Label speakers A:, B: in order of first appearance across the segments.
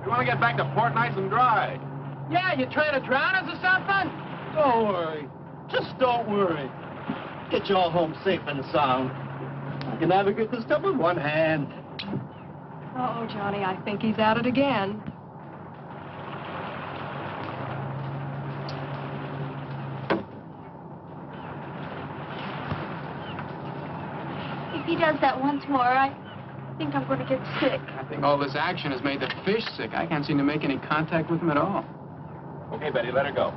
A: We want to get back to port nice and dry.
B: Yeah, you trying to drown us or something?
C: Don't worry. Just don't worry. Get you all home safe and sound. I can navigate this stuff with one hand.
D: Uh-oh, Johnny, I think he's at it again.
E: If he does that once more, I think I'm going to get sick.
B: I think all this action has made the fish sick. I can't seem to make any contact with them at all.
A: Okay, Betty, let her go.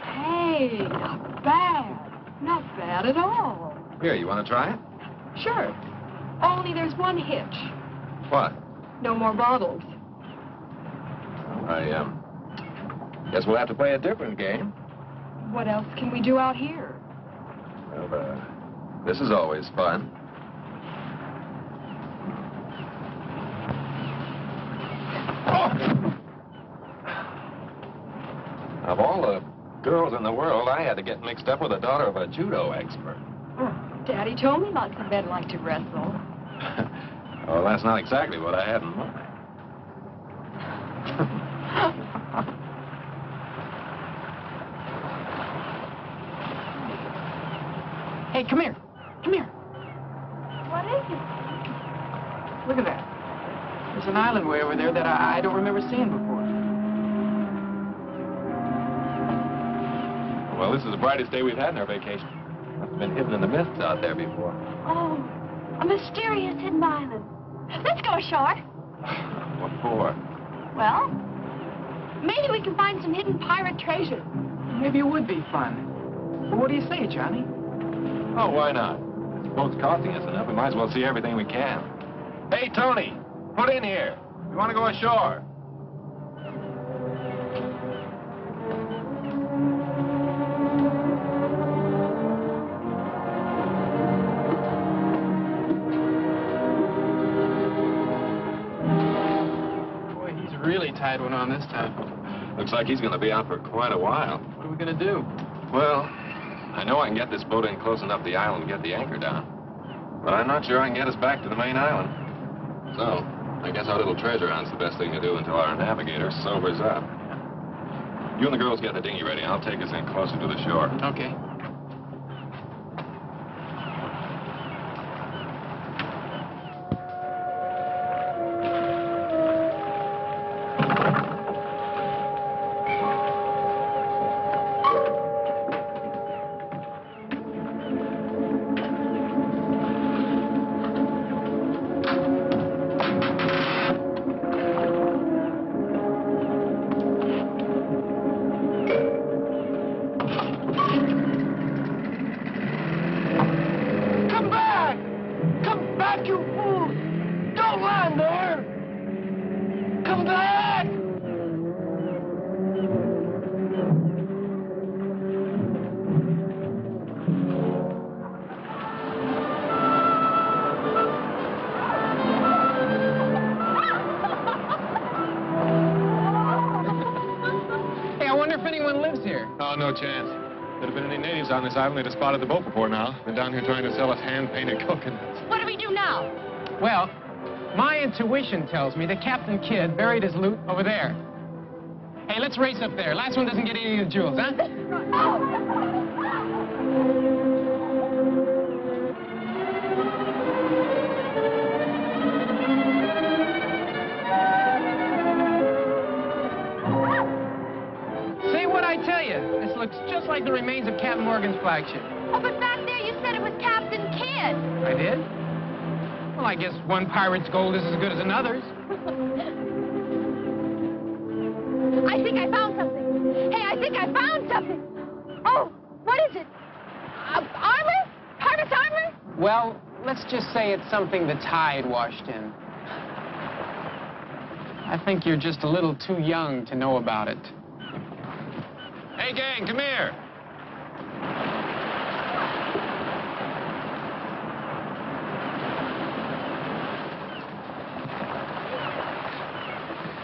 D: Hey, not bad. Not bad at all.
A: Here, you want to try it?
D: Sure. Only there's one hitch.
A: What?
D: No more bottles.
A: I guess we'll have to play a different game.
D: What else can we do out here?
A: Well, this is always fun. Of all the girls in the world, I had to get mixed up with the daughter of a judo expert.
D: Daddy told me lots of men like to wrestle.
A: Well, that's not exactly what I had in mind.
B: Hey, come here. Come here.
E: What is it?
B: Look at that. There's an island way over there that I don't remember seeing before.
A: Well, this is the brightest day we've had in our vacation. Must have been hidden in the mists out there before.
E: Oh, a mysterious hidden island. Let's go ashore.
A: What for?
E: Well, maybe we can find some hidden pirate treasure.
B: Maybe it would be fun. Well, what do you say, Johnny?
A: Oh, why not? This boat's costing us enough. We might as well see everything we can. Hey, Tony, put in here. We want to go ashore.
B: Boy, he's really tied one on this time.
A: Looks like he's going to be out for quite a while.
B: What are we going to do?
A: Well, I know I can get this boat in close enough to the island and get the anchor down. But I'm not sure I can get us back to the main island. So, I guess our little treasure hunt's the best thing to do until our navigator sobers up. You and the girls get the dinghy ready. I'll take us in closer to the shore.
B: Okay.
A: No chance. Could have been any natives on this island. They'd have spotted the boat before now. Been down here trying to sell us hand-painted coconuts.
E: What do we do now?
B: Well, my intuition tells me that Captain Kidd buried his loot over there. Hey, let's race up there. Last one doesn't get any of the jewels, huh? This looks just like the remains of Captain Morgan's flagship.
E: Oh, but back there you said it was Captain Kidd.
B: I did? Well, I guess one pirate's gold is as good as another's.
E: I think I found something. Hey, I think I found something. Oh, what is it? Armor? Pirate's armor?
B: Well, let's just say it's something the tide washed in. I think you're just a little too young to know about it.
A: Hey, gang, come here.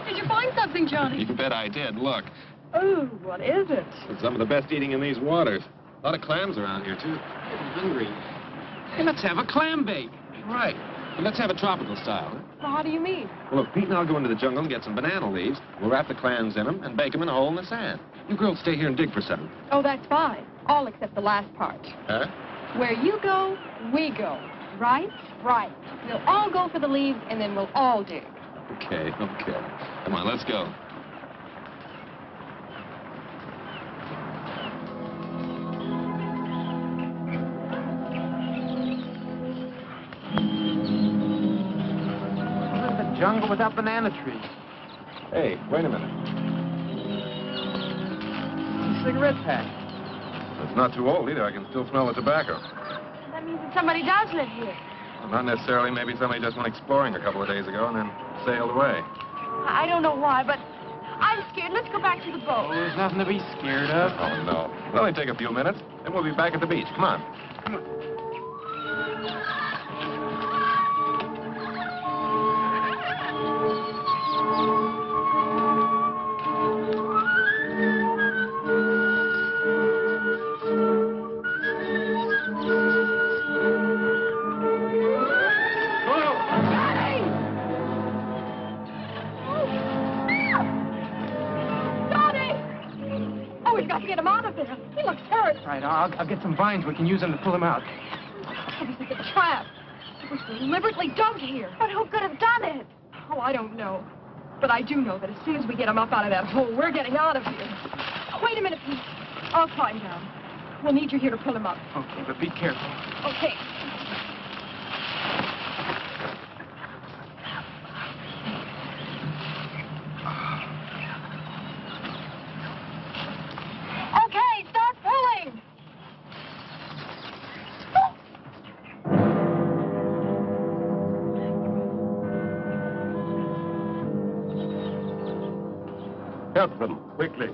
D: Did you find something, Johnny?
A: You can bet I did. Look.
D: Oh, what is it?
A: It's some of the best eating in these waters. A lot of clams around here, too.
B: I'm hungry. Hey, let's have a clam bake.
A: Right. Let's have a tropical style.
E: Well, how do you mean?
A: Well, look, Pete and I'll go into the jungle and get some banana leaves. We'll wrap the clams in them and bake them in a hole in the sand. You girls stay here and dig for something.
E: Oh, that's fine. All except the last part.
A: Huh?
E: Where you go, we go. Right? Right. We'll all go for the leaves, and then we'll all dig.
A: Okay. Come on, let's go.
B: What is the jungle without banana trees?
A: Hey, wait a minute.
B: Cigarette pack.
A: It's not too old either. I can still smell the tobacco.
E: That means that somebody does live here.
A: Well, not necessarily. Maybe somebody just went exploring a couple of days ago and then sailed away.
E: I don't know why, but I'm scared. Let's go back to the boat.
B: Oh, there's nothing to be scared of.
A: Oh, no. It'll only take a few minutes, and we'll be back at the beach. Come on.
B: Come on. Right, I'll get some vines. We can use them to pull him out.
E: Oh, this is a trap. It was deliberately dumped here. But who could have done it? Oh, I don't know. But I do know that as soon as we get him up out of that hole, we're getting out of here. Wait a minute, Pete. I'll climb down. We'll need you here to pull him up.
B: Okay, but be careful.
E: Okay. Okay, start pulling.
C: Help them, quickly.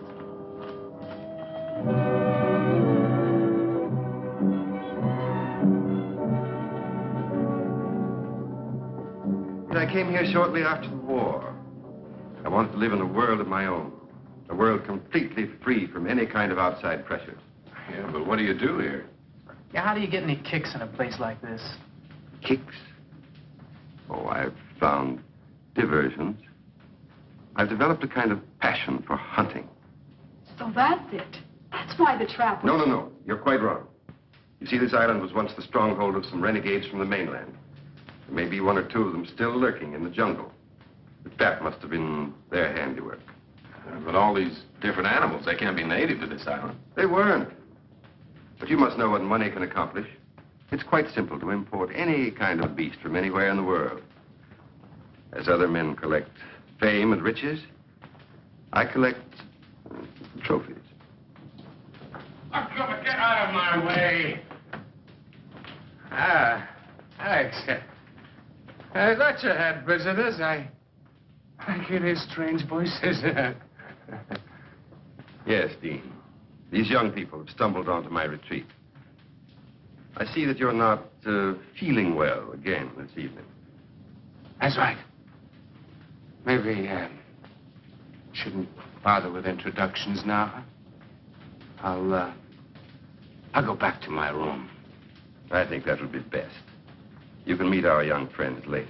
F: I came here shortly after the war. I wanted to live in a world of my own. A world completely free from any kind of outside pressures.
A: Yeah, but what do you do here?
B: Yeah, how do you get any kicks in a place like this?
F: Kicks? Oh, I've found diversions. I've developed a kind of passion for hunting.
D: So that's it. That's why the trap was...
F: No. You're quite wrong. You see, this island was once the stronghold of some renegades from the mainland. There may be one or two of them still lurking in the jungle. But that must have been their handiwork.
A: But all these different animals, they can't be native to this island.
F: They weren't. But you must know what money can accomplish. It's quite simple to import any kind of beast from anywhere in the world. As other men collect fame and riches, I collect trophies.
G: Get out of my way. Alex. I thought you had visitors. I can hear strange voices.
F: Yes, Dean. These young people have stumbled onto my retreat. I see that you're not feeling well again this evening.
G: That's right. Maybe shouldn't bother with introductions now. I'll go back to my room.
F: I think that would be best. You can meet our young friends later.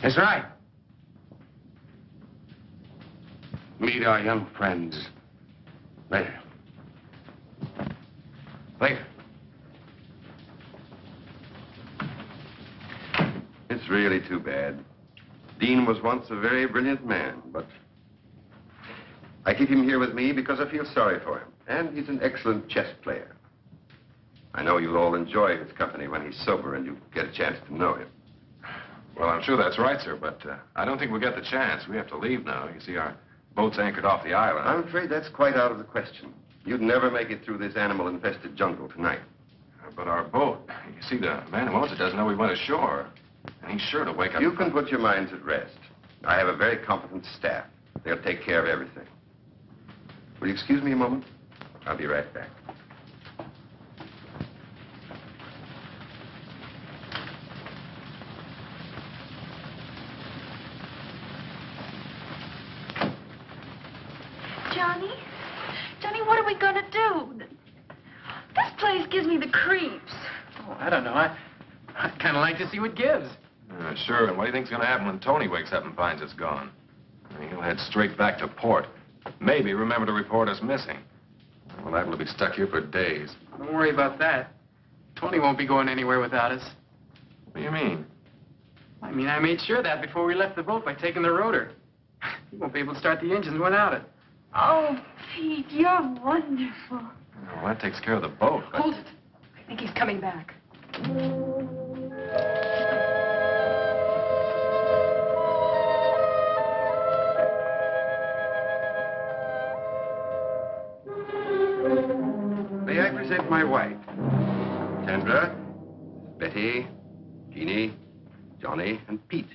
G: That's right. Meet our young friends later. Later.
F: It's really too bad. Dean was once a very brilliant man, but I keep him here with me because I feel sorry for him. And he's an excellent chess player. I know you'll all enjoy his company when he's sober and you get a chance to know him.
A: Well, I'm sure that's right, sir, but I don't think we'll get the chance. We have to leave now. You see, our boat's anchored off the island.
F: I'm afraid that's quite out of the question. You'd never make it through this animal-infested jungle tonight.
A: But our boat, you see, the man who owns it doesn't know we went ashore. And he's sure to wake up...
F: You can put your minds at rest. I have a very competent staff. They'll take care of everything. Will you excuse me a moment? I'll be right back.
E: Johnny, what are we gonna do? This place place gives me the creeps.
B: Oh, I don't know. I'd kind of like to see what gives.
A: Sure, and what do you think's going to happen when Tony wakes up and finds it's gone? He'll head straight back to port. Maybe remember to report us missing. Well, that will be stuck here for days.
B: Don't worry about that. Tony won't be going anywhere without us.
A: What do you mean?
B: I mean, I made sure of that before we left the boat by taking the rotor. He won't be able to start the engines without it.
E: Oh, Pete, you're wonderful.
A: Well, that takes care of the boat. But...
E: Hold it. I think he's coming back.
F: May I present my wife? Sandra, Betty, Kenney, Johnny, and Pete.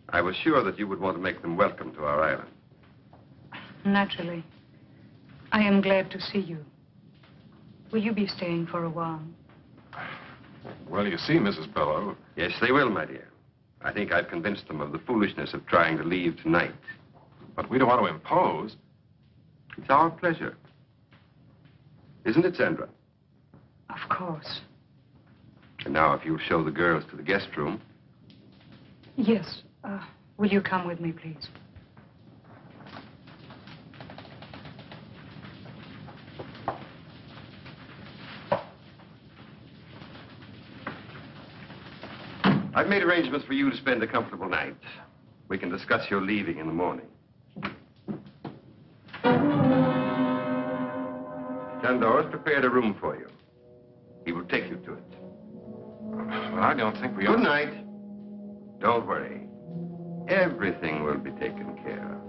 F: I was sure that you would want to make them welcome to our island.
H: Naturally. I am glad to see you. Will you be staying for a while?
A: Well, you see, Mrs. Balleau.
F: Yes, they will, my dear. I think I've convinced them of the foolishness of trying to leave tonight.
A: But we don't want to impose.
F: It's our pleasure. Isn't it, Sandra?
H: Of course.
F: And now, if you'll show the girls to the guest room.
H: Yes. Will you come with me, please?
F: I've made arrangements for you to spend a comfortable night. We can discuss your leaving in the morning. Chandor's prepared a room for you. He will take you to it.
A: Well, I don't think we ought...
F: Good night. Don't worry. Everything will be taken care of.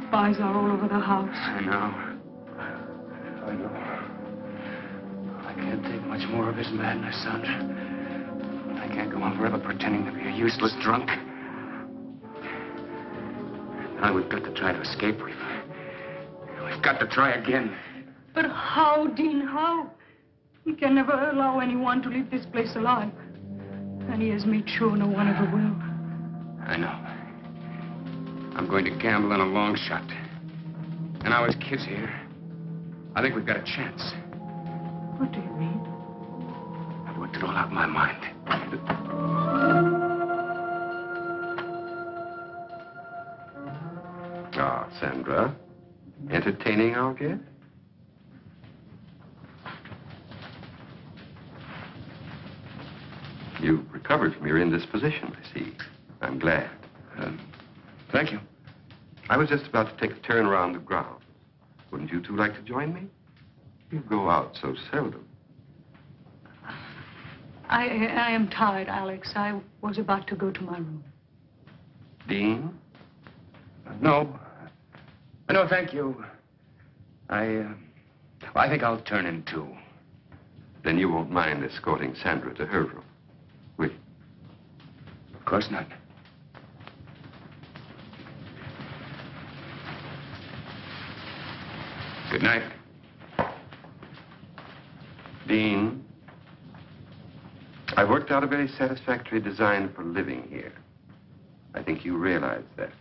H: Spies are all over the house.
G: I know. I can't take much more of his madness, Sandra. I can't go on forever pretending to be a useless drunk. Now we've got to try to escape. We've got to try again.
H: But how, Dean, how? He can never allow anyone to leave this place alive. And he has made sure no one ever will.
G: I know. I'm going to gamble on a long shot. And now his kid's here. I think we've got a chance.
H: What do you mean?
G: I've worked it all out in my mind.
F: Ah, Sandra. Entertaining our guest? You've recovered from your indisposition, I see. I'm glad.
G: Thank you.
F: I was just about to take a turn around the grounds. Wouldn't you two like to join me? You go out so seldom.
H: I am tired, Alex. I was about to go to my room.
F: Dean?
G: No. No, thank you. I think I'll turn in too.
F: Then you won't mind escorting Sandra to her room, will you?
G: Of course not. Good night.
F: Dean, I worked out a very satisfactory design for living here. I think you realize that.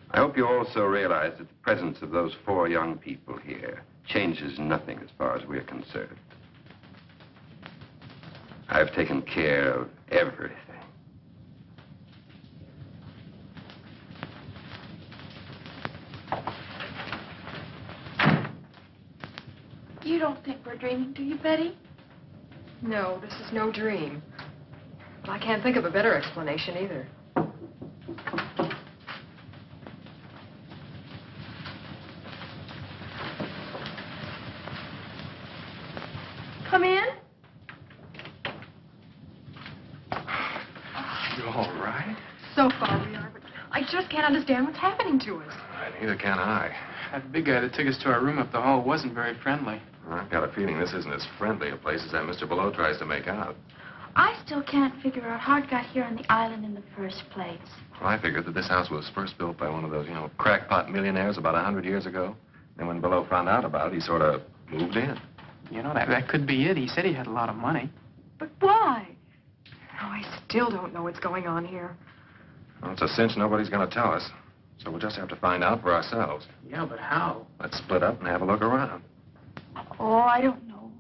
F: I hope you also realize that the presence of those 4 young people here changes nothing as far as we're concerned. I've taken care of everything.
E: You don't think we're dreaming, do you, Betty?
I: No, this is no dream.
E: I can't think of a better explanation either. Come in.
A: You all right?
E: So far we are, but I just can't understand what's happening to us.
A: Neither can I.
B: That big guy that took us to our room up the hall wasn't very friendly.
A: I've got a feeling this isn't as friendly a place as that Mr. Balleau tries to make out.
I: I still can't figure out how it got here on the island in the first place.
A: Well, I figured that this house was first built by one of those, crackpot millionaires about 100 years ago. And when Balleau found out about it, he sort of moved in.
B: You know, that could be it. He said he had a lot of money.
E: But why? Oh, I still don't know what's going on here.
A: Well, it's a cinch nobody's going to tell us. So we'll just have to find out for ourselves.
B: Yeah, but how?
A: Let's split up and have a look around.
I: Oh, I don't know.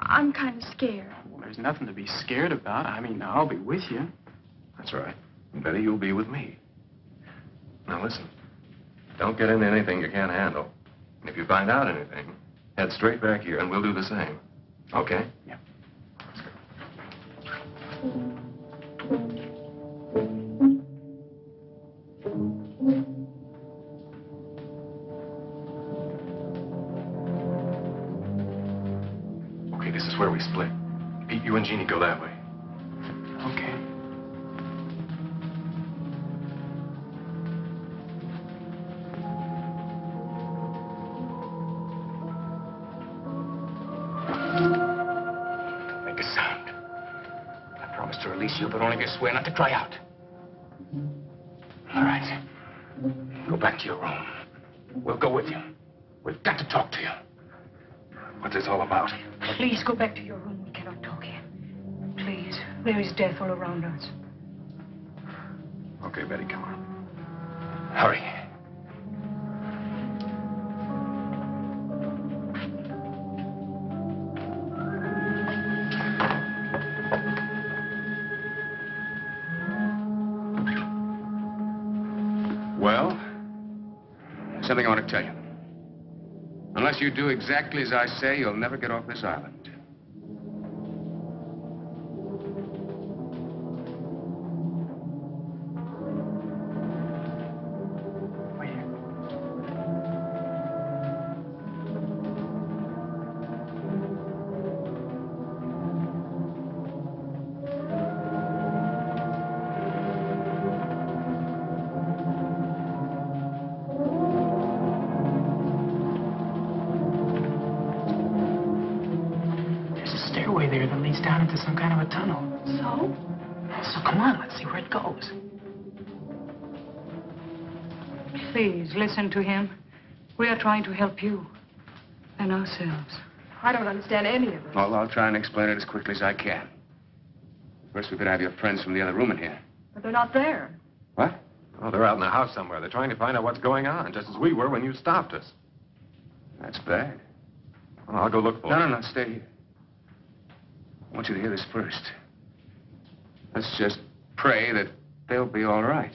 I: I'm kind of scared.
B: Well, there's nothing to be scared about. I mean, I'll be with you.
A: That's right. And Betty, you'll be with me. Now, listen. Don't get into anything you can't handle. And if you find out anything, head straight back here, and we'll do the same. Okay?
B: Yeah.
A: Okay, this is where we split. Pete, you and Jeannie go that way.
B: Okay.
G: Don't make a sound. I promise to release you, but only if you swear not to cry out. All right. Go back to your room. We'll go with you. We've got to talk to you. What's this all about?
H: Please go back to your room. We cannot talk here. Please. There is death all around us.
A: Okay, Betty, come on.
G: Hurry. Well, something I want to tell you. Unless you do exactly as I say, you'll never get off this island.
B: There that leads down into some kind of a tunnel. So come on, let's see where it goes.
H: Please, listen to him. We are trying to help you and ourselves.
E: I don't understand any of it.
G: Well, I'll try and explain it as quickly as I can. First, we've got to have your friends from the other room in here.
E: But they're not there.
G: What?
A: Oh, they're out in the house somewhere. They're trying to find out what's going on, just as we were when you stopped us.
G: That's bad.
A: Well, I'll go look for them.
G: No, stay here. I want you to hear this first. Let's just pray that they'll be all right.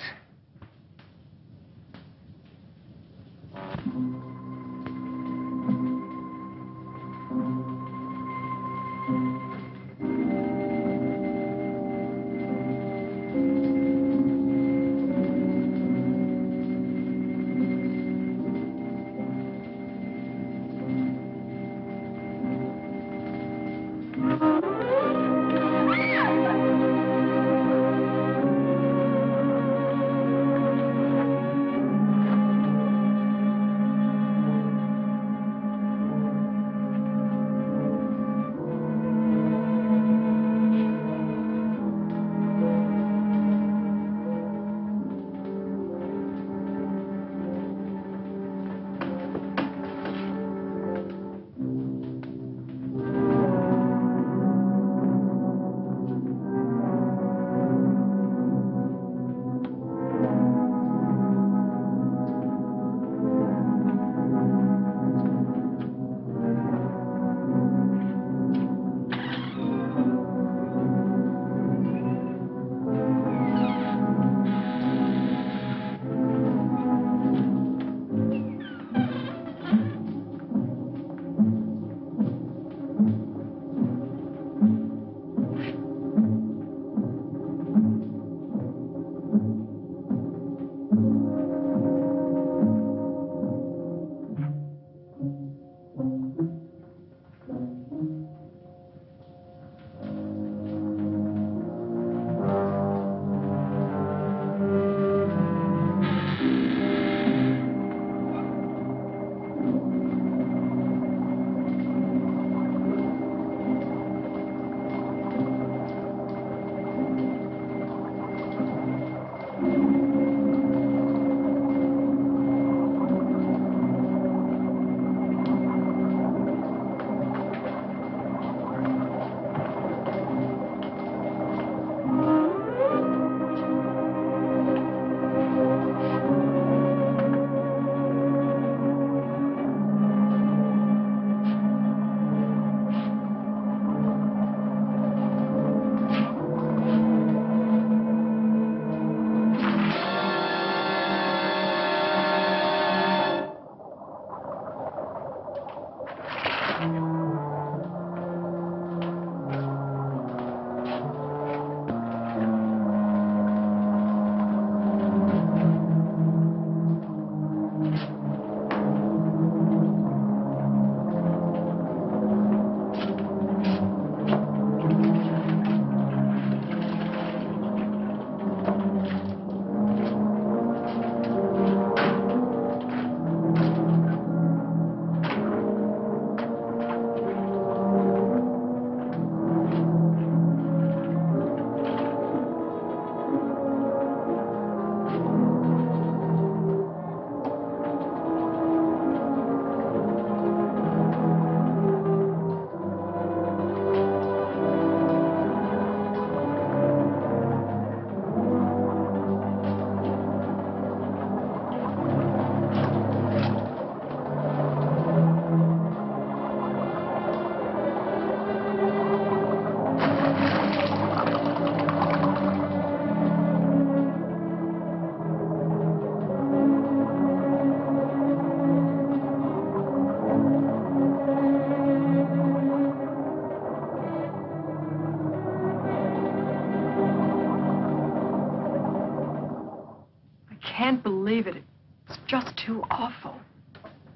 B: can't believe it. It's just too awful.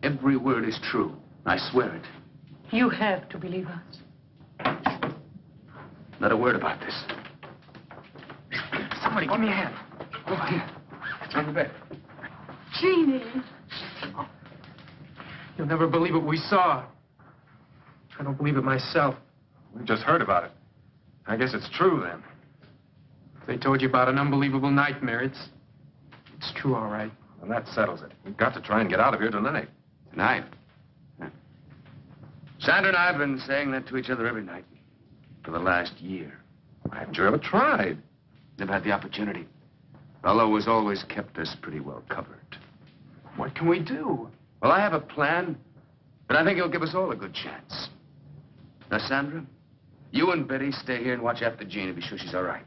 G: Every word is true. I swear it.
B: You have to believe us.
G: Not a word about this.
B: Somebody, give me a hand.
G: Over here. It's on the bed.
D: Jeannie.
B: You'll never believe what we saw. I don't believe it myself.
A: We just heard about it. I guess it's true, then.
B: If they told you about an unbelievable nightmare, it's true, all right.
A: Well, that settles it. We've got to try and get out of here tonight.
G: Tonight? Huh. Sandra and I have been saying that to each other every night for the last year.
A: Why haven't you ever tried?
G: Never had the opportunity. Balleau has always kept us pretty well covered.
B: What can we do?
G: Well, I have a plan, but I think it'll give us all a good chance. Now, Sandra, you and Betty stay here and watch after Jean and be sure she's all right.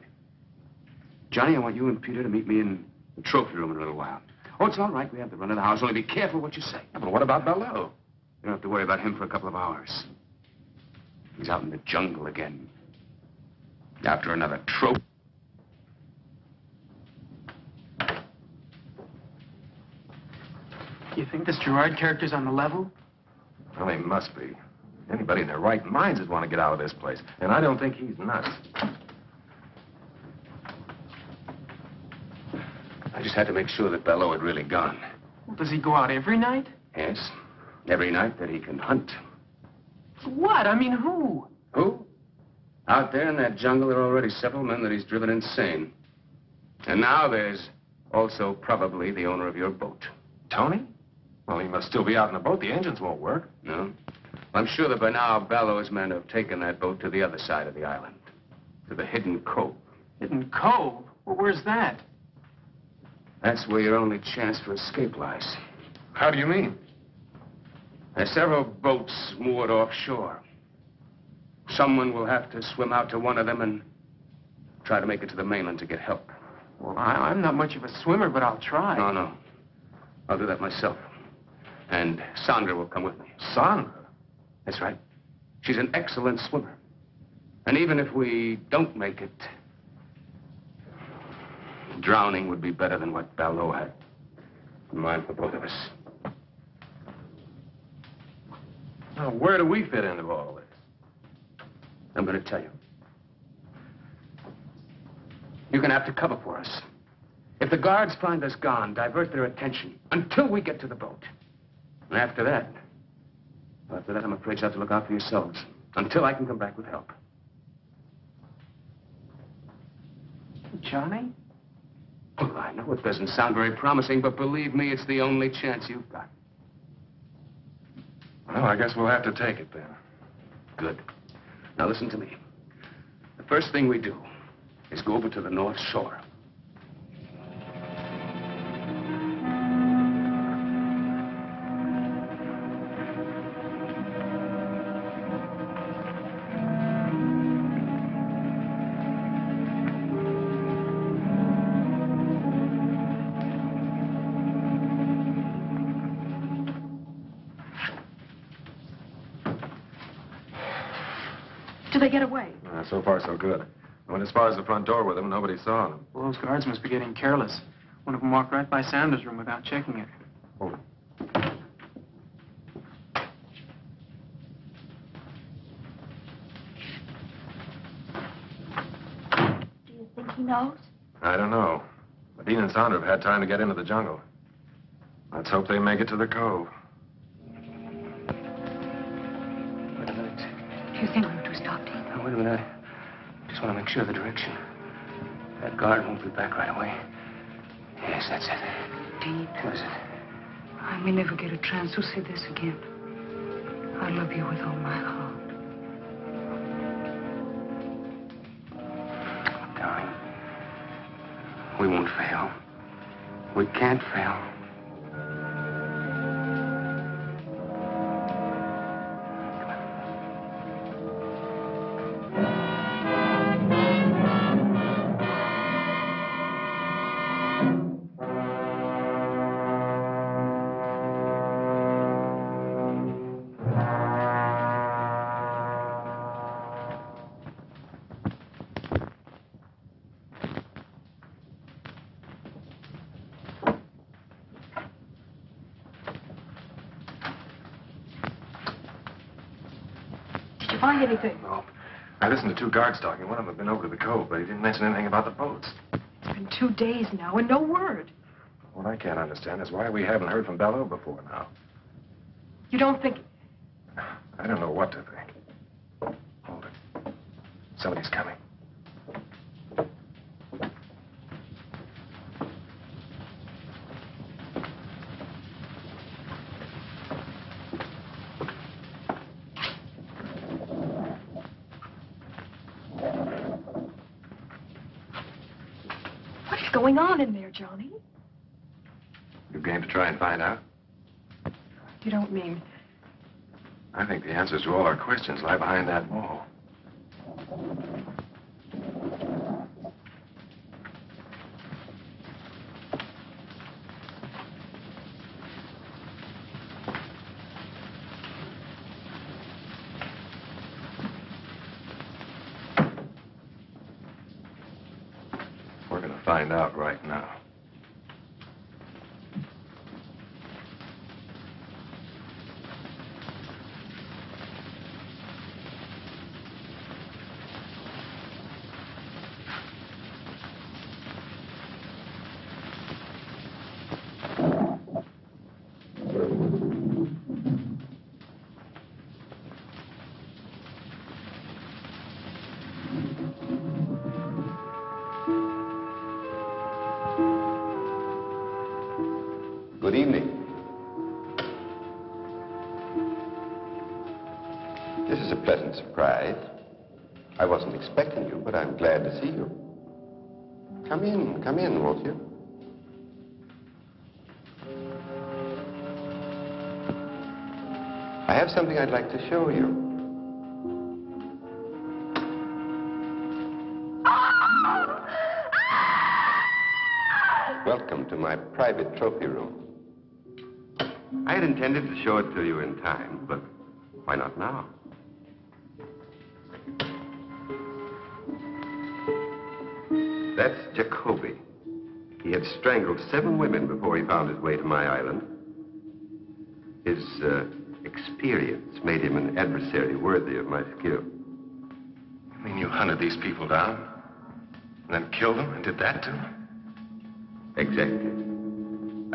G: Johnny, I want you and Peter to meet me in the trophy room in a little while. Oh, it's all right. We have the run of the house. Only be careful what you say.
A: Yeah, but what about Balleau?
G: You don't have to worry about him for a couple of hours. He's out in the jungle again. After another trophy.
B: You think this Gerard character's on the level?
A: Well, he must be. Anybody in their right minds would want to get out of this place. And I don't think he's nuts.
G: I just had to make sure that Balleau had really gone.
B: Well, does he go out every night?
G: Yes. Every night that he can hunt.
B: What? I mean, who?
G: Who? Out there in that jungle, there are already several men that he's driven insane. And now there's also probably the owner of your boat.
A: Tony? Well, he must still be out in the boat. The engines won't work.
G: No? I'm sure that by now Balleau's men have taken that boat to the other side of the island. To the hidden cove.
B: Hidden cove? Well, where's that?
G: That's where your only chance for escape lies.
A: How do you mean?
G: There's several boats moored offshore. Someone will have to swim out to one of them and try to make it to the mainland to get help.
B: Well, I'm not much of a swimmer, but I'll try.
G: No. I'll do that myself. And Sandra will come with me.
A: Sandra?
G: That's right. She's an excellent swimmer. And even if we don't make it, drowning would be better than what Balleau had in mind for both of us.
A: Now, where do we fit into all this?
G: I'm going to tell you. You're going to have to cover for us. If the guards find us gone, divert their attention until we get to the boat. And after that, I'm afraid you'll have to look out for yourselves until I can come back with help.
B: Johnny?
G: Well, I know it doesn't sound very promising, but believe me, it's the only chance you've got.
A: Well, I guess we'll have to take it then.
G: Good. Now listen to me. The first thing we do is go over to the North Shore.
E: Did they get away?
A: So far, so good. I went as far as the front door with them. Nobody saw them.
B: Well, those guards must be getting careless. One of them walked right by Sandra's room without checking it.
A: Oh.
I: Do you think he knows?
A: I don't know. But Dean and Sandra have had time to get into the jungle. Let's hope they make it to the cove.
G: Wait a minute.
H: Do you think we ought to stop, Dean?
G: Now, wait a minute. I just want to make sure of the direction. That guard won't be back right away. Yes, that's it.
H: Dean.
G: What is it?
H: I may never get a chance to say this again. I love you with all my heart.
G: Oh, darling. We won't fail. We can't fail.
E: find anything?
A: No. I listened to two guards talking. One of them had been over to the cove, but he didn't mention anything about the boats.
E: It's been 2 days now and no word.
A: What I can't understand is why we haven't heard from Balleau before now.
E: You don't think...
A: I don't know what to think. Hold it. Somebody's coming.
E: What's going on in there, Johnny?
A: You game to try and find out?
E: You don't mean...
A: I think the answers to all our questions lie behind that wall. We're going to find out right now.
F: Good evening. This is a pleasant surprise. I wasn't expecting you, but I'm glad to see you. Come in, won't you? I have something I'd like to show you. Welcome to my private trophy room. I had intended to show it to you in time, but why not now? That's Jacoby. He had strangled 7 women before he found his way to my island. His experience made him an adversary worthy of my skill.
A: You mean you hunted these people down, and then killed them and did that to them?
F: Exactly.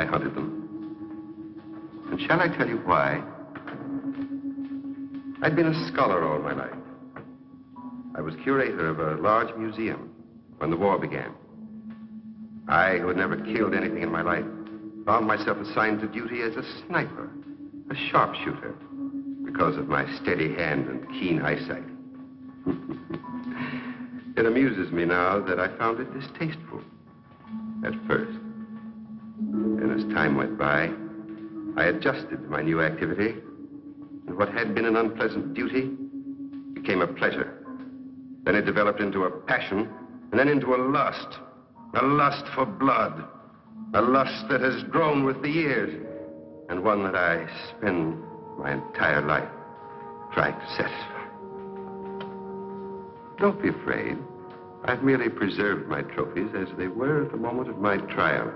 F: I hunted them. And shall I tell you why? I'd been a scholar all my life. I was curator of a large museum when the war began. I, who had never killed anything in my life, found myself assigned to duty as a sniper, a sharpshooter, because of my steady hand and keen eyesight. It amuses me now that I found it distasteful at first. And as time went by, I adjusted to my new activity, and what had been an unpleasant duty became a pleasure. Then it developed into a passion, and then into a lust for blood, a lust that has grown with the years, and one that I spend my entire life trying to satisfy. Don't be afraid. I've merely preserved my trophies as they were at the moment of my trial.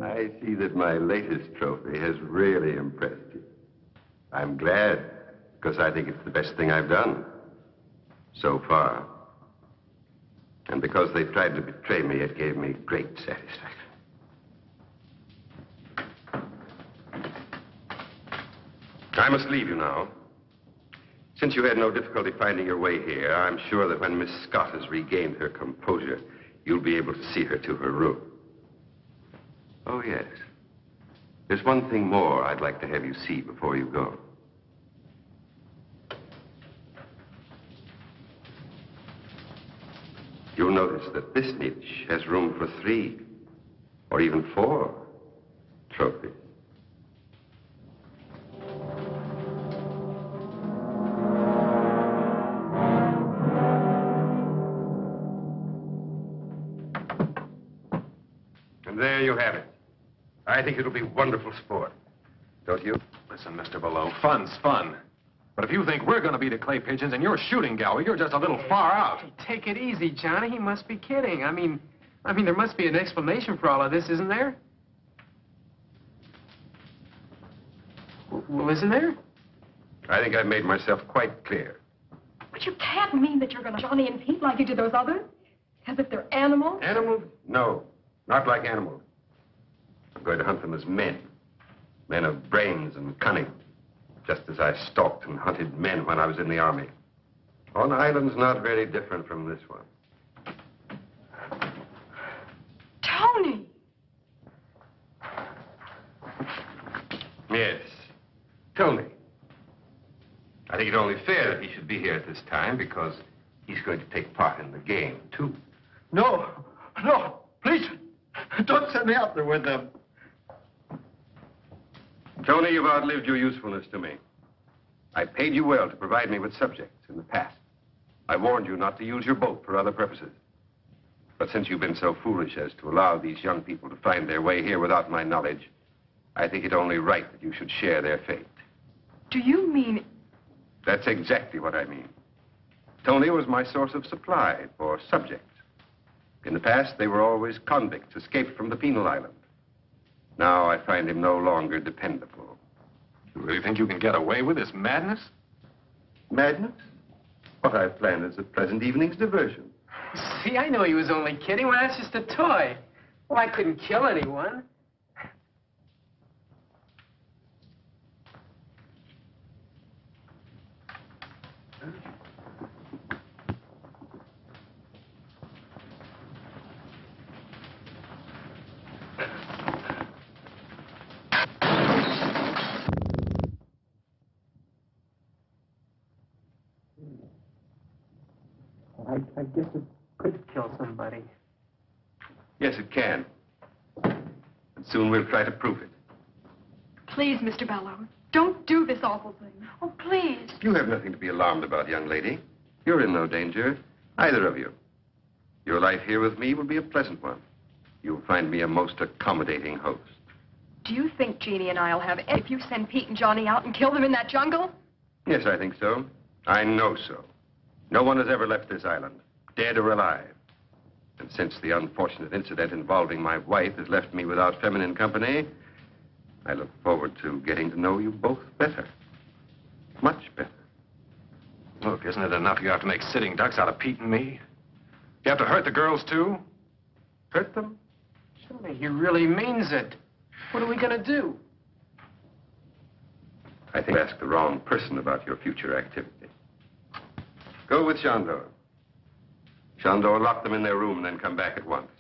F: I see that my latest trophy has really impressed you. I'm glad, because I think it's the best thing I've done so far. And because they tried to betray me, it gave me great satisfaction. I must leave you now. Since you had no difficulty finding your way here, I'm sure that when Miss Scott has regained her composure, you'll be able to see her to her room. Oh, yes. There's one thing more I'd like to have you see before you go. You'll notice that this niche has room for 3 or even 4 trophies. And there you have it. I think it'll be wonderful sport. Don't you?
A: Listen, Mr. Balleau, fun's fun. But if you think we're going to be the clay pigeons in your shooting gallery, you're just a little far out.
B: Hey, take it easy, Johnny. He must be kidding. I mean, I mean, there must be an explanation for all of this, isn't there? Well, isn't there?
F: I think I've made myself quite clear.
E: But you can't mean that you're going to Johnny and Pete like you did those others? As if they're animals?
F: Animals? No, not like animals. I'm going to hunt them as men. Men of brains and cunning. Just as I stalked and hunted men when I was in the army. On islands not very different from this one.
E: Tony!
F: Yes, Tony. I think it's only fair that he should be here at this time because he's going to take part in the game, too.
C: No, no, please, don't send me out there with them.
F: Tony, you've outlived your usefulness to me. I paid you well to provide me with subjects in the past. I warned you not to use your boat for other purposes. But since you've been so foolish as to allow these young people to find their way here without my knowledge, I think it only right that you should share their fate.
E: Do you mean...
F: That's exactly what I mean. Tony was my source of supply for subjects. In the past, they were always convicts escaped from the penal island. Now I find him no longer dependable.
A: You really think you can get away with this madness?
F: Madness? What I've planned is a pleasant evening's diversion.
B: See, I know he was only kidding. Well, that's just a toy. Well, I couldn't kill anyone. I guess it could kill somebody.
F: Yes, it can. And soon we'll try to prove it.
E: Please, Mr. Balleau, don't do this awful thing.
I: Oh, please.
F: You have nothing to be alarmed about, young lady. You're in no danger, either of you. Your life here with me will be a pleasant one. You'll find me a most accommodating host.
E: Do you think Jeannie and I'll have... if you send Pete and Johnny out and kill them in that jungle?
F: Yes, I think so. I know so. No one has ever left this island, dead or alive. And since the unfortunate incident involving my wife has left me without feminine company, I look forward to getting to know you both better. Much better.
A: Look, isn't it enough you have to make sitting ducks out of Pete and me? You have to hurt the girls, too?
F: Hurt them?
B: Surely he really means it. What are we going to do?
F: I think you asked the wrong person about your future activity. Go with Chandor. Chandor, lock them in their room and then come back at once.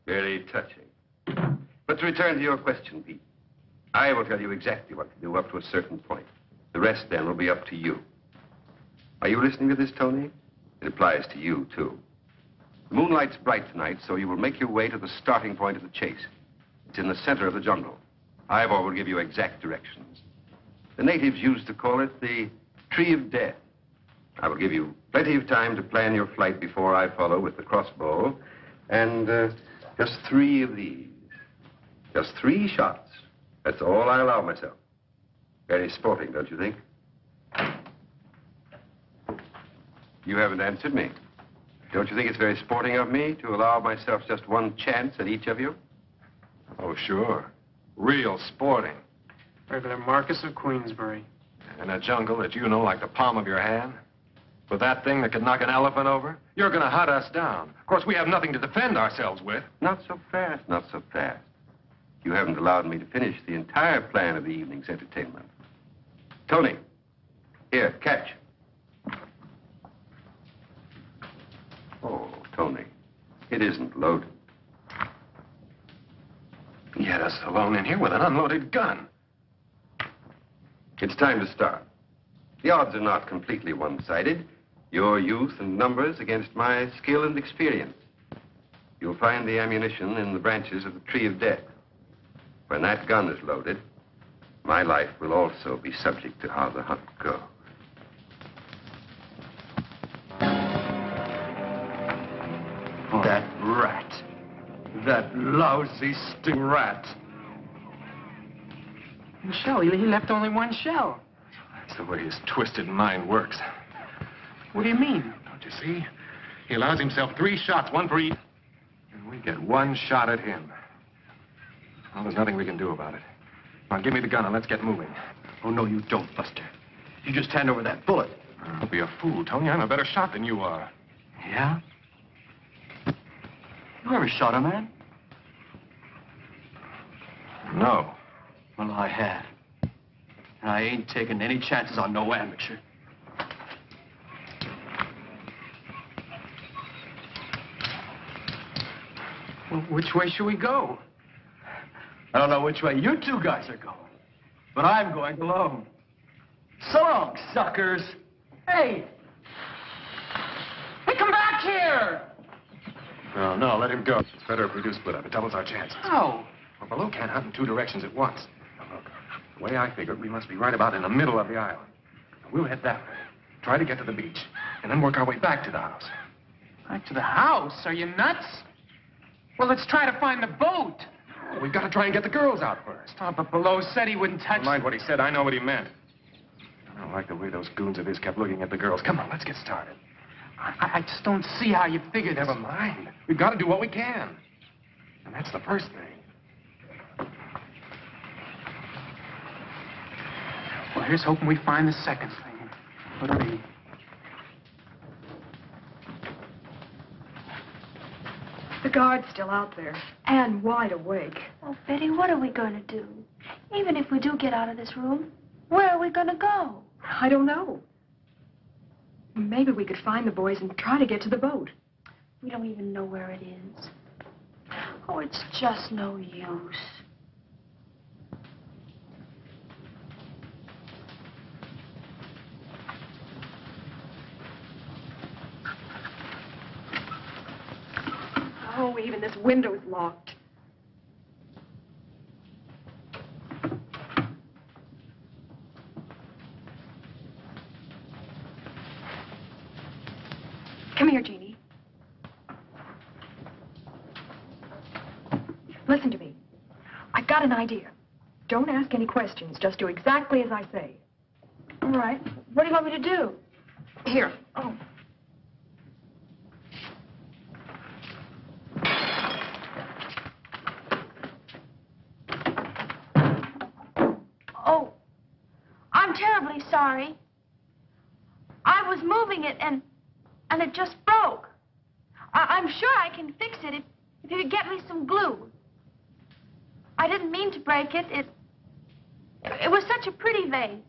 F: Very touching. But to return to your question, Pete, I will tell you exactly what to do up to a certain point. The rest, then, will be up to you. Are you listening to this, Tony? It applies to you, too. The moonlight's bright tonight, so you will make your way to the starting point of the chase. It's in the center of the jungle. Ivor will give you exact directions. The natives used to call it the Tree of Death. I will give you plenty of time to plan your flight before I follow with the crossbow. And just 3 of these. Just 3 shots. That's all I allow myself. Very sporting, don't you think? You haven't answered me. Don't you think it's very sporting of me to allow myself just 1 chance at each of you?
A: Oh, sure. Real sporting.
B: Regular Marquis of Queensbury.
A: In a jungle that you know like the palm of your hand? With that thing that could knock an elephant over? You're going to hunt us down. Of course, we have nothing to defend ourselves with.
F: Not so fast, not so fast. You haven't allowed me to finish the entire plan of the evening's entertainment. Tony, here, catch. Oh, Tony, it isn't loaded.
A: He had us alone in here with an unloaded gun.
F: It's time to start. The odds are not completely one-sided. Your youth and numbers against my skill and experience. You'll find the ammunition in the branches of the Tree of Death. When that gun is loaded, my life will also be subject to how the hunt goes.
C: That lousy sting rat.
B: Shell, he left only one shell.
A: That's the way his twisted mind works.
B: What do you mean?
A: Don't you see? He allows himself 3 shots, 1 for each. And we get 1 shot at him. Well, there's nothing we can do about it. Now, give me the gun and let's get moving.
C: Oh, no, you don't, Buster. You just hand over that bullet.
A: Don't be a fool, Tony. I'm a better shot than you are.
C: Yeah? You ever shot a man?
A: No.
C: Well, I have. And I ain't taking any chances on no amateur.
B: Well, which way should we go?
C: I don't know which way you 2 guys are going, but I'm going alone. So long, suckers. Hey!
B: Hey, come back here!
A: No, let him go. It's better if we do split up. It doubles our chances.
B: How?
A: Well, Balleau can't hunt in 2 directions at once. Now, look, the way I figure it, we must be right about in the middle of the island. We'll head that way, try to get to the beach, and then work our way back to the house.
B: Back to the house? Are you nuts? Well, let's try to find the boat.
A: We've got to try and get the girls out first.
B: Oh, but Balleau said he wouldn't touch...
A: Never mind what he said. I know what he meant. I don't like the way those goons of his kept looking at the girls. Come on, let's get started.
B: I just don't see how you figured this.
A: Never mind. We've got to do what we can. And that's the first thing.
B: Well, here's hoping we find the second thing. What do we...
E: The guard's still out there, and wide awake.
I: Oh, Betty, what are we going to do? Even if we do get out of this room, where are we going to go?
E: I don't know. Maybe we could find the boys and try to get to the boat.
I: We don't even know where it is. Oh, it's just no use.
E: Oh, even this window's locked. Come here, Jeannie. Listen to me. I've got an idea. Don't ask any questions. Just do exactly as I say.
I: All right. What do you want me to do?
E: Here. Oh.
I: Oh, I'm terribly sorry. I was moving it and it just broke. I'm sure I can fix it if you could get me some glue. I didn't mean to break it. It was such a pretty vase.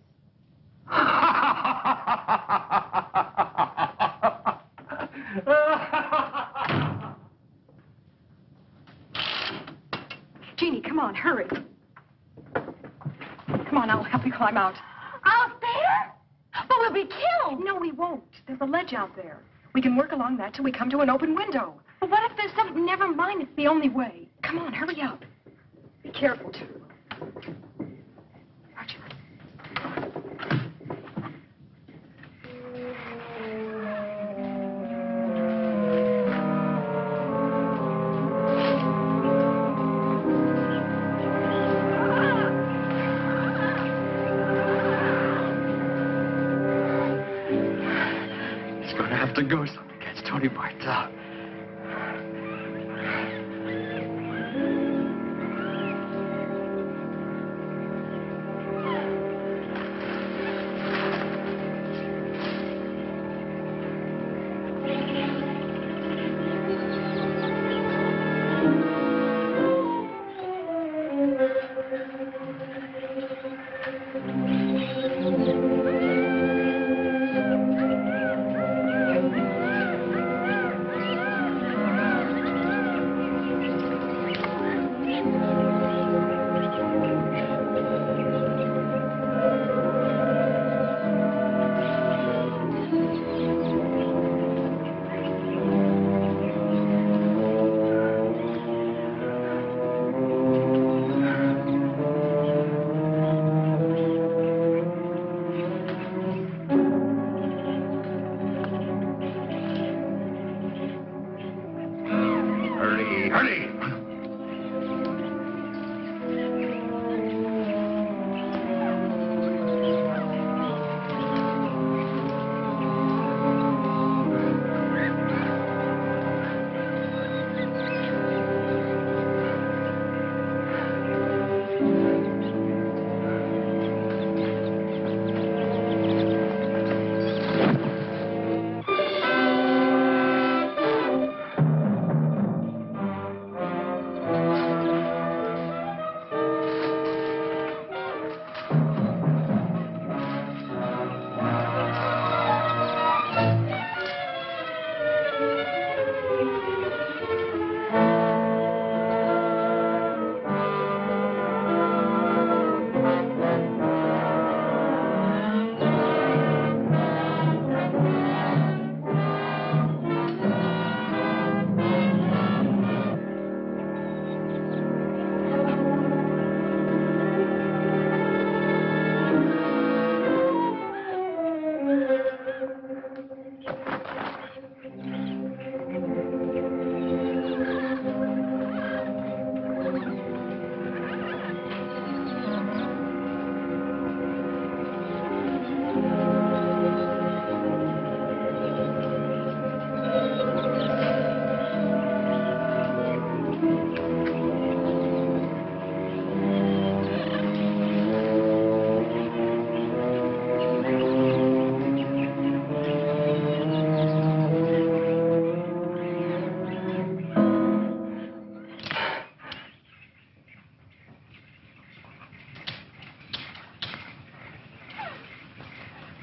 E: Jeannie, come on, hurry. Come on, I'll help you climb out.
I: Out there? But we'll be killed.
E: No, we won't. There's a ledge out there. We can work along that till we come to an open window.
I: But what if there's something...
E: Never mind, it's the only way. Come on, hurry up. Be careful, too. Roger.
C: It's going to have to go so we catch Tony Bartel.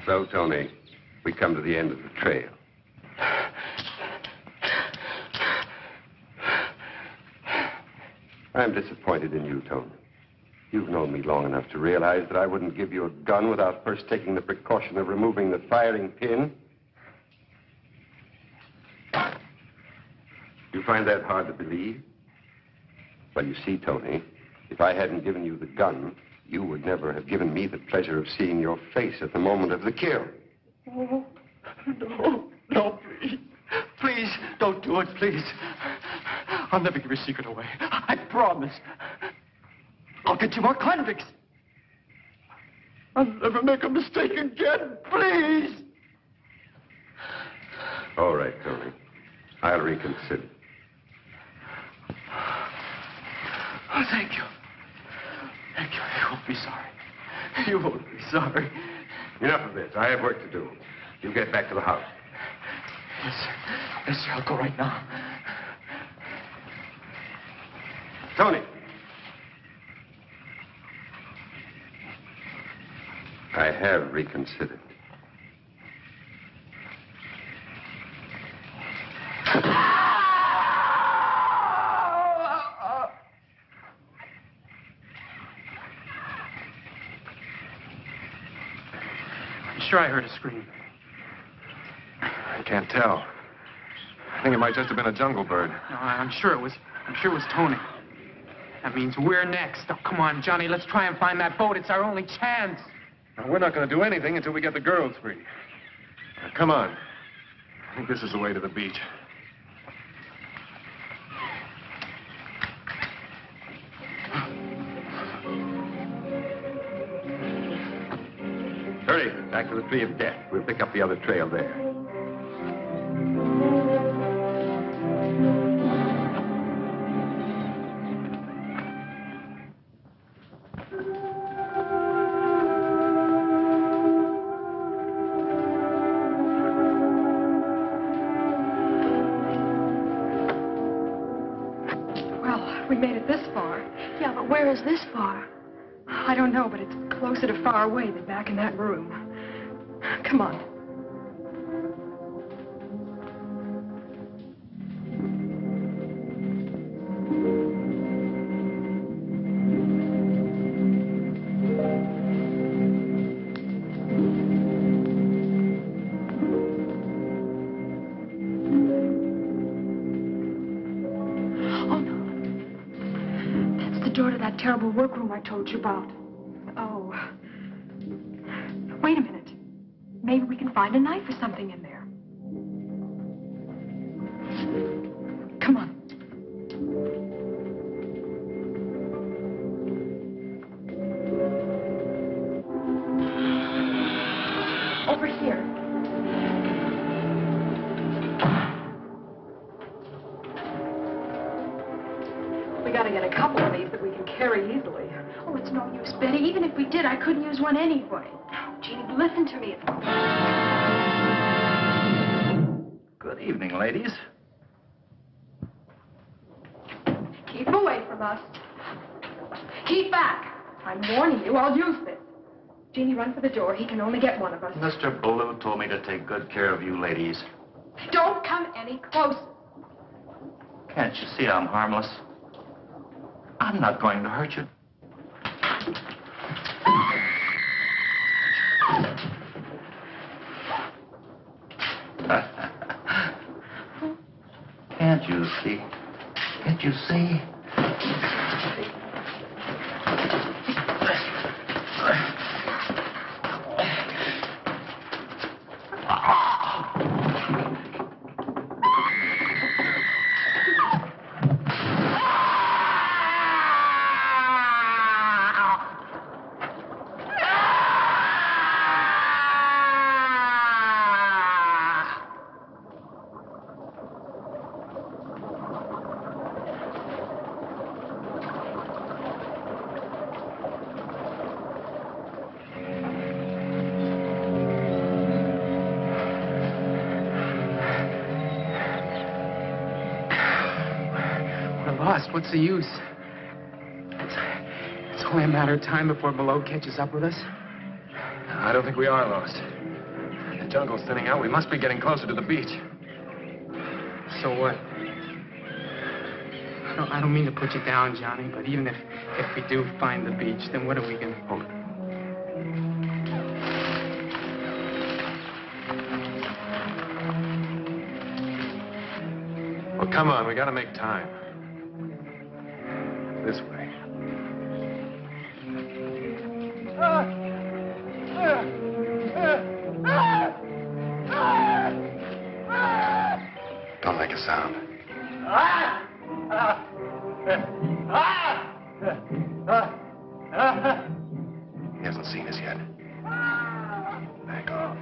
F: So, Tony, we come to the end of the trail. I'm disappointed in you, Tony. You've known me long enough to realize that I wouldn't give you a gun without first taking the precaution of removing the firing pin. You find that hard to believe? Well, you see, Tony, if I hadn't given you the gun, you would never have given me the pleasure of seeing your face at the moment of the kill.
C: Oh, no, please. Please, don't do it, please. I'll never give your secret away. I promise. I'll get you more convicts. I'll never make a mistake again, please.
F: All right, Tony. I'll reconsider.
C: Oh, thank you. Thank you. You won't be sorry. You won't be sorry.
F: Enough of this. I have work to do. You get back to the house.
C: Yes, sir. Yes, sir. I'll go right now.
F: Tony. I have reconsidered.
B: Sure, I heard a scream.
A: I can't tell. I think it might just have been a jungle bird.
B: No, I'm sure it was Tony. That means we're next. Oh, come on, Johnny, let's try and find that boat. It's our only chance.
A: Now, we're not going to do anything until we get the girls free. Now, come on. I think this is the way to the beach.
F: Hurry, back to the tree of death. We'll pick up the other trail there.
E: Well, we made it this far.
I: Yeah, but where is this far?
E: I don't know, but it's closer to far away than back in that room. Come on.
I: Oh, no. That's the door to that terrible workroom I told you about.
E: Oh. Wait a minute. Maybe we can find a knife or something in there. Come on. Over here. We gotta get a couple of these that we can carry easily.
I: Oh, it's no use, Betty. Even if we did, I couldn't use one anyway.
E: Jeannie, listen to me.
C: Good evening, ladies.
E: Keep away from us. Keep back. I'm warning you, I'll use this. Jeannie, run for the door. He can only get one of us.
C: Mr. Balleau told me to take good care of you ladies.
E: Don't come any closer.
C: Can't you see I'm harmless? I'm not going to hurt you. Can't you see? Can't you see?
B: What's the use? It's only a matter of time before Balleau catches up with us.
A: I don't think we are lost.
B: jungle's thinning out. We must be getting closer to the beach. So what? I don't mean to put you down, Johnny, but even if we do find the beach, then what are we going to...
A: Hold it. Well, come on. We got to make time. This way. Don't make a sound. He hasn't seen us yet. Back off.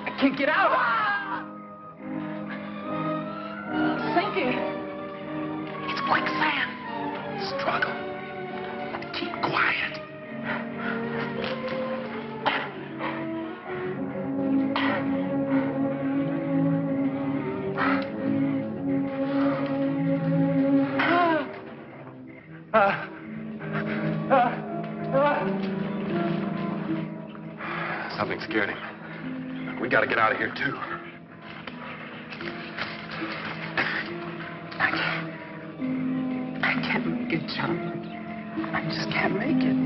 B: I can't get out! It's sinking!
A: It's quicksand. Struggle. Keep quiet. Something scared him. We gotta get out of here, too.
B: I can't make it, Johnny. I just can't make it.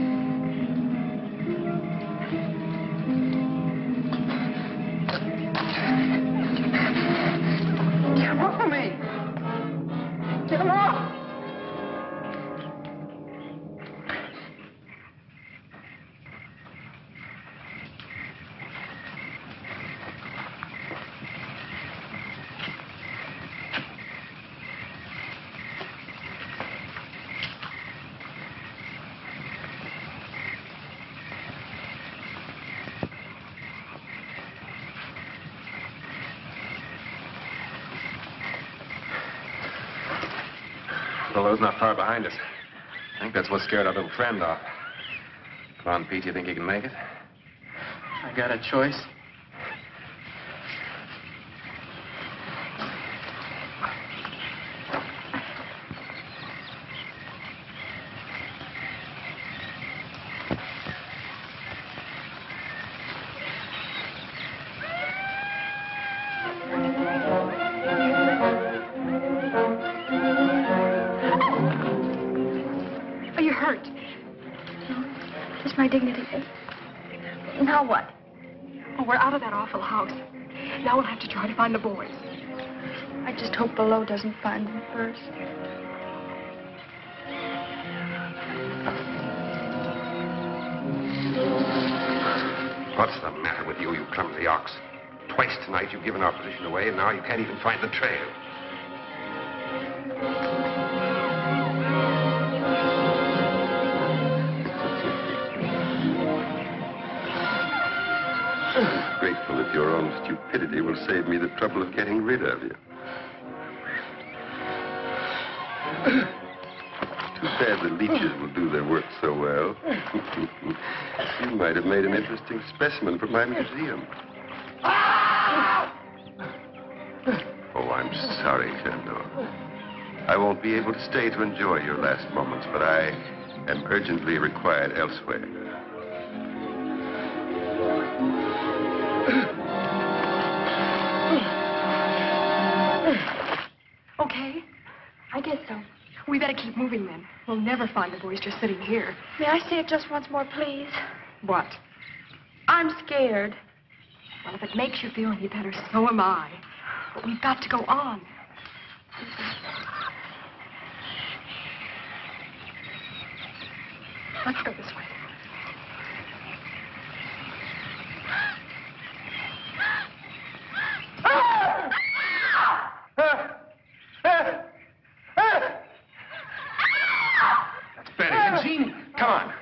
B: Get him off of me! Get him off!
A: Ballau's not far behind us. I think that's what scared our little friend off. Come on, Pete, you think you can make it?
B: I got a choice.
E: Dignity. Now what? Oh, we're out of that awful house. Now we'll have to try to find the boys.
I: I just hope Balleau doesn't find them first.
F: What's the matter with you, you clumsy ox? Twice tonight you've given our position away, and now you can't even find the trail. Grateful if your own stupidity will save me the trouble of getting rid of you. Too bad the leeches will do their work so well. You might have made an interesting specimen for my museum. Oh, I'm sorry, Shandor. I won't be able to stay to enjoy your last moments, but I am urgently required elsewhere.
E: Okay, I guess so. We better keep moving then. We'll never find the boys just sitting here.
I: May I say it just once more, please?
E: What?
I: I'm scared.
E: Well, if it makes you feel any better, so am I. But we've got to go on. Let's go this way.
A: That's Betty and Jeannie. Come on.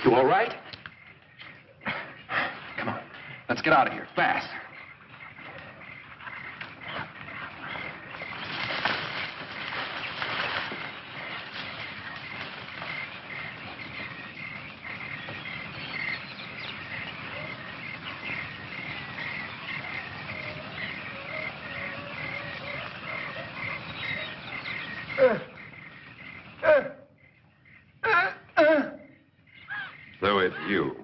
G: You all right? Come on. Let's get out of here, fast.
F: So it's you.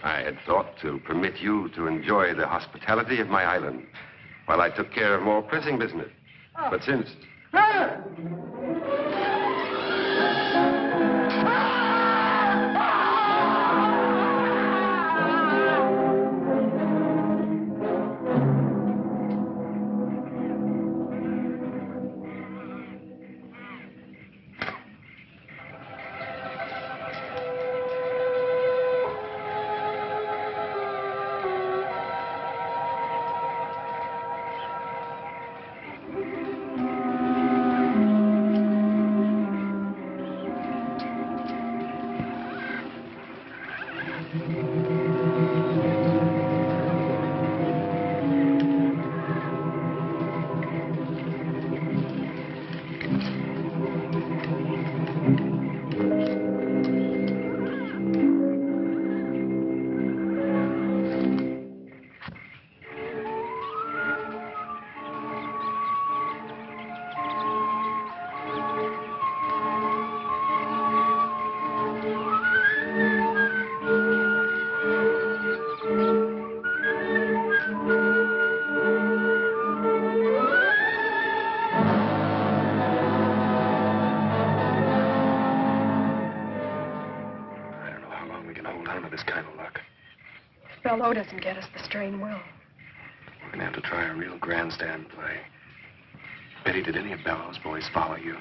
F: I had thought to permit you to enjoy the hospitality of my island while I took care of more pressing business. But since...
E: Balleau doesn't get us, the strain will.
J: We're going to have to try a real grandstand play. Betty, did any of Balleau's boys follow you?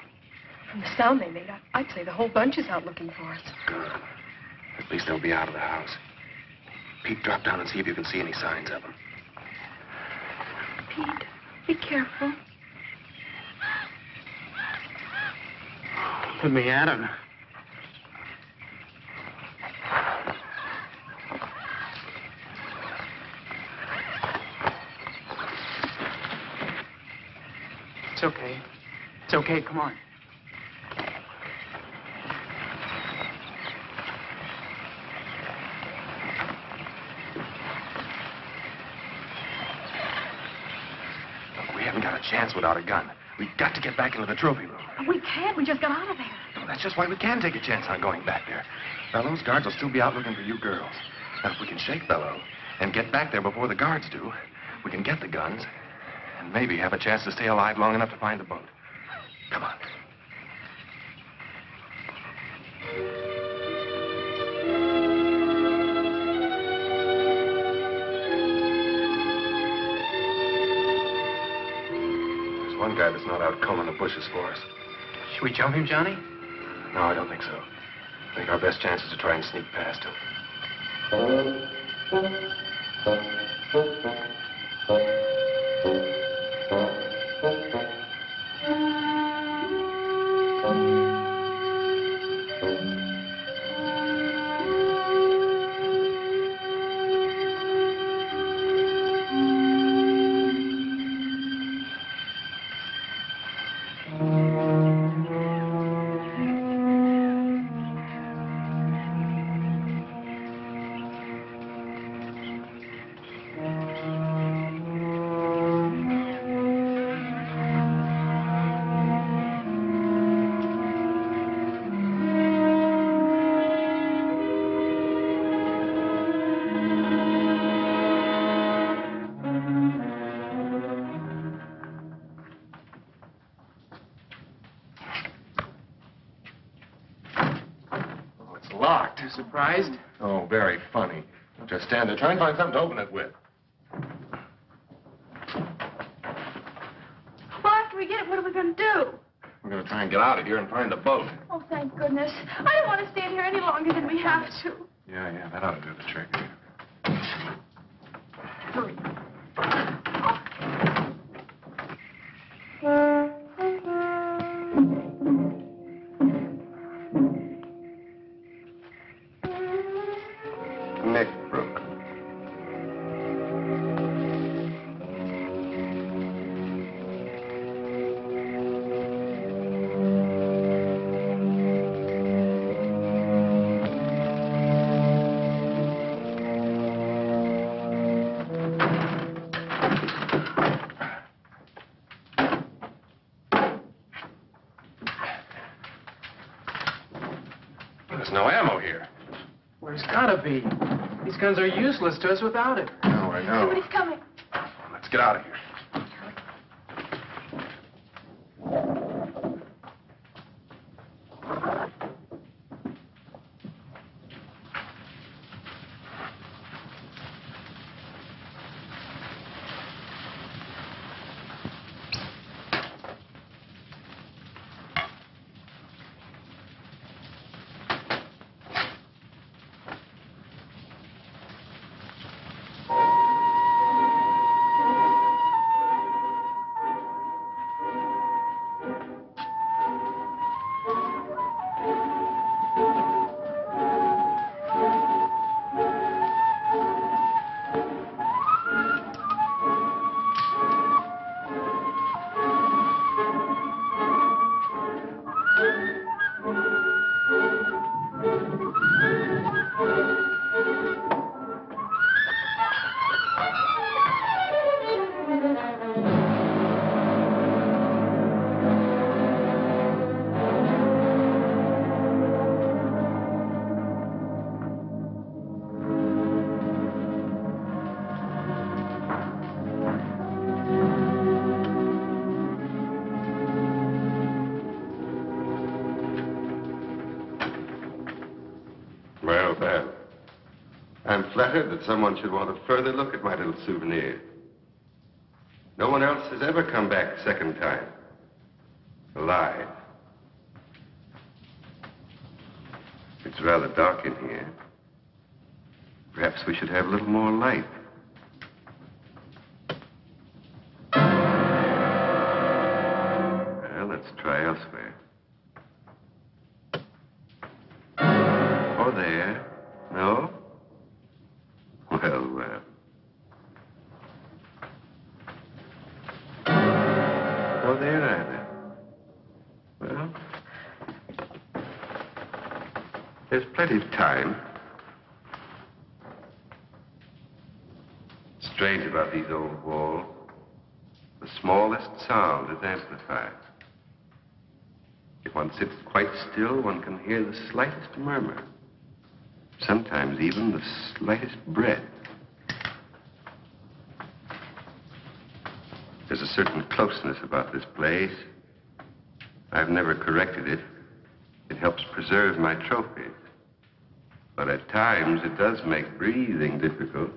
E: From the sound they made, I'd say the whole bunch is out looking for us.
J: Good. At least they'll be out of the house. Pete, drop down and see if you can see any signs of them.
E: Pete, be careful.
B: Put me at him. It's okay. It's okay, come on.
J: Look, we haven't got a chance without a gun. We've got to get back into the trophy room.
E: We can't. We just got out of there.
J: No, that's just why we can take a chance on going back there. Balleau's guards will still be out looking for you girls. Now, if we can shake Balleau and get back there before the guards do, we can get the guns and maybe have a chance to stay alive long enough to find the boat. Come on. There's one guy that's not out combing the bushes for us.
B: Should we jump him, Johnny?
J: No, I don't think so. I think our best chance is to try and sneak past him. Locked.
B: Surprised?
J: Oh, very funny. Don't just stand there. Try and find something to open it with.
I: Well, after we get it, what are we going to do?
J: We're going to try and get out of here and find the boat.
I: Oh, thank goodness. I don't want to stand here any longer than we have to.
J: Yeah, that ought to do the trick.
I: Hurry.
J: There's no ammo here.
B: Well, there's gotta be. These guns are useless to us without it.
J: No, I know.
I: Somebody's coming.
J: Let's get out of here.
F: I'm flattered that someone should want a further look at my little souvenir. No one else has ever come back a second time. Alive. It's rather dark in here. Perhaps we should have a little more light. Well, let's try elsewhere. Or there. No? Well, well. No there either. Well, there's plenty of time. Strange about these old walls. The smallest sound is amplified. If one sits quite still, one can hear the slightest murmur. Sometimes even the slightest breath. There's a certain closeness about this place. I've never corrected it. It helps preserve my trophies. But at times, it does make breathing difficult.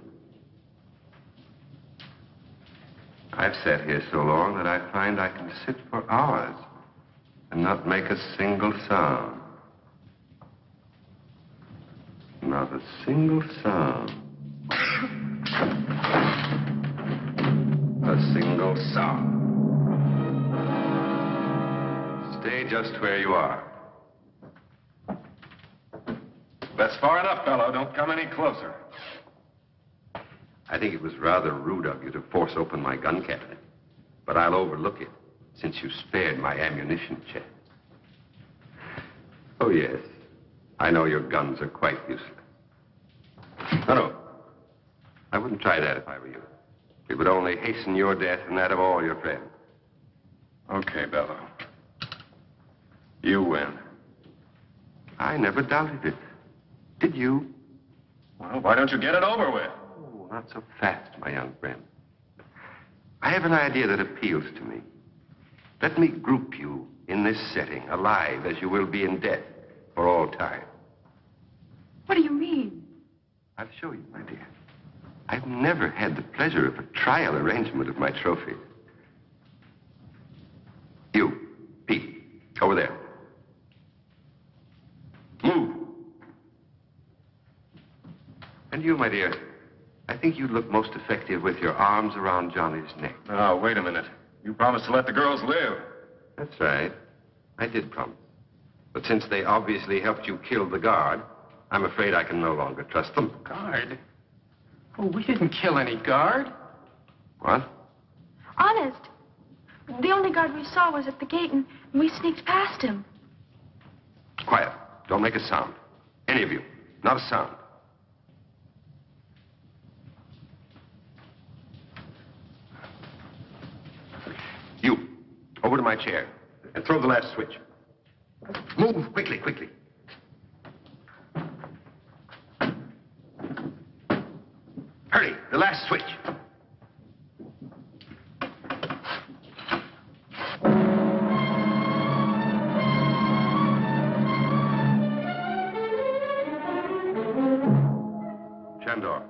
F: I've sat here so long that I find I can sit for hours and not make a single sound. Not a single sound. A single sound. Stay just where you are.
J: That's far enough, fellow. Don't come any closer.
F: I think it was rather rude of you to force open my gun cabinet. But I'll overlook it, since you spared my ammunition chest. Oh, yes. I know your guns are quite useless. No. I wouldn't try that if I were you. It would only hasten your death and that of all your friends.
J: Okay, Balleau. You win.
F: I never doubted it. Did you?
J: Well, why don't you get it over with?
F: Oh, not so fast, my young friend. I have an idea that appeals to me. Let me group you in this setting, alive as you will be in death for all time.
E: What do you mean?
F: I'll show you, my dear. I've never had the pleasure of a trial arrangement of my trophy. You, Pete, over there. Move. And you, my dear, I think you'd look most effective with your arms around Johnny's neck.
J: Oh, wait a minute. You promised to let the girls live.
F: That's right. I did promise. But since they obviously helped you kill the guard, I'm afraid I can no longer trust them.
B: Guard? Oh, we didn't kill any guard.
F: What?
I: Honest. The only guard we saw was at the gate, and we sneaked past him.
F: Quiet. Don't make a sound. Any of you. Not a sound. You, over to my chair and throw the last switch. Move quickly, quickly. The last switch. Chandor.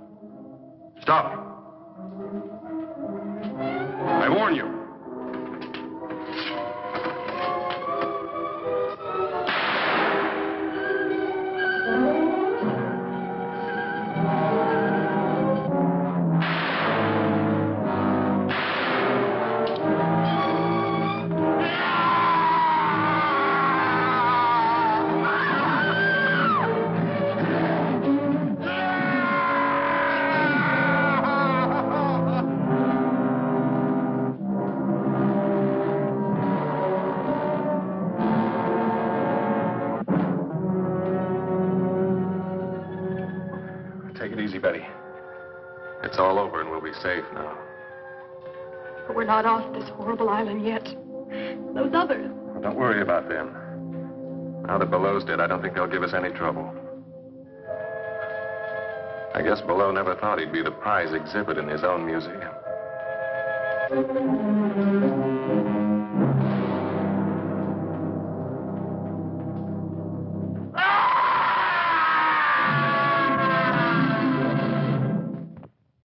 F: Stop. I warn you.
A: Take it easy, Betty. It's all over and we'll be safe now.
E: But we're not off this horrible island yet. Those others.
A: Well, don't worry about them. Now that Balleau's dead, I don't think they'll give us any trouble. I guess Balleau never thought he'd be the prize exhibit in his own museum.